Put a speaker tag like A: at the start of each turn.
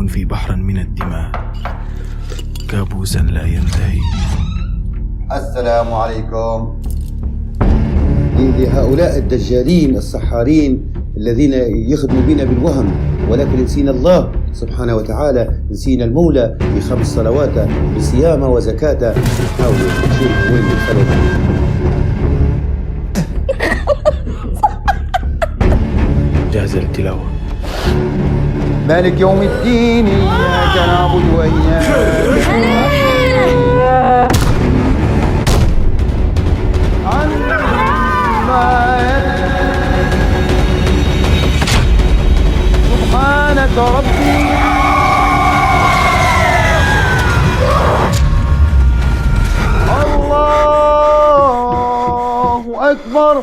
A: في بحر من الدماء، كابوسا لا ينتهي.
B: السلام عليكم.
C: لهؤلاء الدجالين السحارين الذين يخدموا بنا بالوهم، ولكن نسينا الله سبحانه وتعالى، نسينا المولى ب5 صلوات بصيام وزكاة. حاولوا تشوفوا وين الخلل.
A: جاهز للتلاوة.
B: مالك يوم الدين، إياك نعبد وإياك نستعين. سبحانك ربي. الله أكبر.